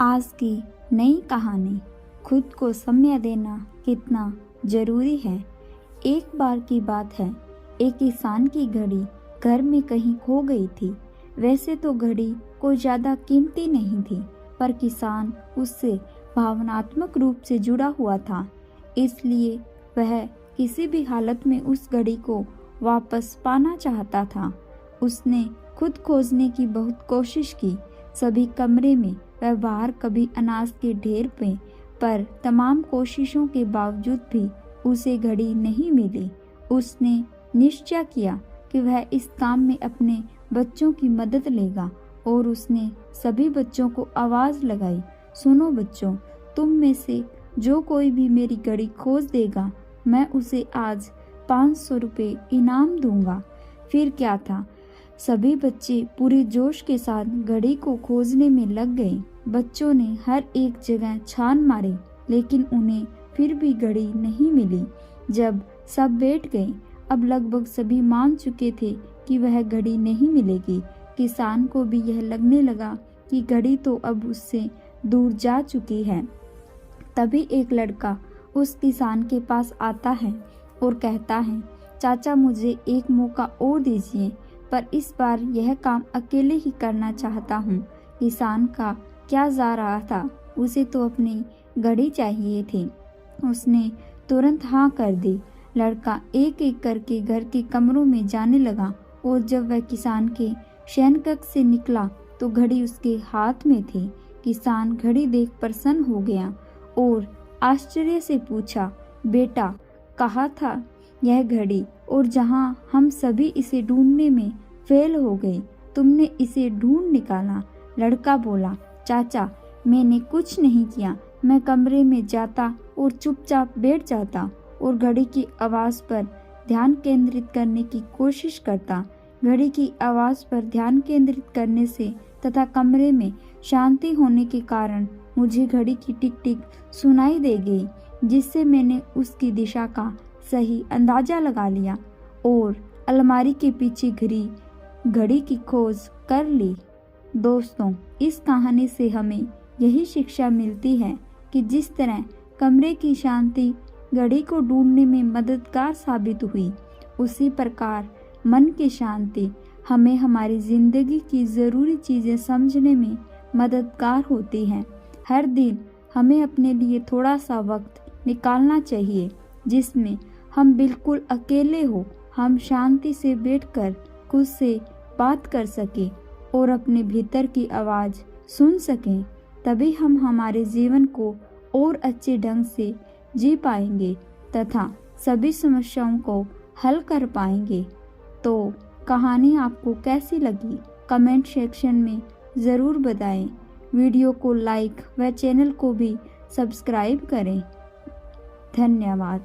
आज की नई कहानी, खुद को समय देना कितना जरूरी है। एक बार की बात है, एक किसान की घड़ी घर में कहीं खो गई थी। वैसे तो घड़ी कोई ज्यादा कीमती नहीं थी, पर किसान उससे भावनात्मक रूप से जुड़ा हुआ था, इसलिए वह किसी भी हालत में उस घड़ी को वापस पाना चाहता था। उसने खुद खोजने की बहुत कोशिश की, सभी कमरे में, वह बाहर कभी अनाज के ढेर पे, पर तमाम कोशिशों के बावजूद भी उसे घड़ी नहीं मिली। उसने निश्चय किया कि वह इस काम में अपने बच्चों की मदद लेगा और उसने सभी बच्चों को आवाज लगाई, सुनो बच्चों, तुम में से जो कोई भी मेरी घड़ी खोज देगा, मैं उसे आज 500 रुपये इनाम दूंगा। फिर क्या था, सभी बच्चे पूरे जोश के साथ घड़ी को खोजने में लग गए। बच्चों ने हर एक जगह छान मारे, लेकिन उन्हें फिर भी घड़ी नहीं मिली। जब सब बैठ गए, अब लगभग सभी मान चुके थे कि वह घड़ी नहीं मिलेगी। किसान को भी यह लगने लगा कि घड़ी तो अब उससे दूर जा चुकी है। तभी एक लड़का उस किसान के पास आता है और कहता है, चाचा मुझे एक मौका और दीजिए, पर इस बार यह काम अकेले ही करना चाहता हूँ। किसान का क्या जा रहा था, उसे तो अपनी घड़ी चाहिए थी। उसने तुरंत हाँ कर दी। लड़का एक एक करके घर के कमरों में जाने लगा और जब वह किसान के शयनकक्ष से निकला तो घड़ी उसके हाथ में थी। किसान घड़ी देख प्रसन्न हो गया और आश्चर्य से पूछा, बेटा कहाँ था यह घड़ी, और जहाँ हम सभी इसे ढूंढने में फेल हो गए, तुमने इसे ढूंढ निकाला। लड़का बोला, चाचा मैंने कुछ नहीं किया, मैं कमरे में जाता और चुपचाप बैठ जाता और घड़ी की आवाज़ पर ध्यान केंद्रित करने की कोशिश करता। घड़ी की आवाज़ पर ध्यान केंद्रित करने से तथा कमरे में शांति होने के कारण मुझे घड़ी की टिक टिक सुनाई दे गई, जिससे मैंने उसकी दिशा का सही अंदाजा लगा लिया और अलमारी के पीछे घड़ी की खोज कर ली। दोस्तों, इस कहानी से हमें यही शिक्षा मिलती है कि जिस तरह कमरे की शांति घड़ी को ढूंढने में मददगार साबित हुई, उसी प्रकार मन की शांति हमें हमारी जिंदगी की ज़रूरी चीज़ें समझने में मददगार होती है। हर दिन हमें अपने लिए थोड़ा सा वक्त निकालना चाहिए, जिसमें हम बिल्कुल अकेले हो, हम शांति से बैठकर खुद से बात कर सकें और अपने भीतर की आवाज़ सुन सकें। तभी हम हमारे जीवन को और अच्छे ढंग से जी पाएंगे तथा सभी समस्याओं को हल कर पाएंगे। तो कहानी आपको कैसी लगी, कमेंट सेक्शन में ज़रूर बताएं। वीडियो को लाइक व चैनल को भी सब्सक्राइब करें। धन्यवाद।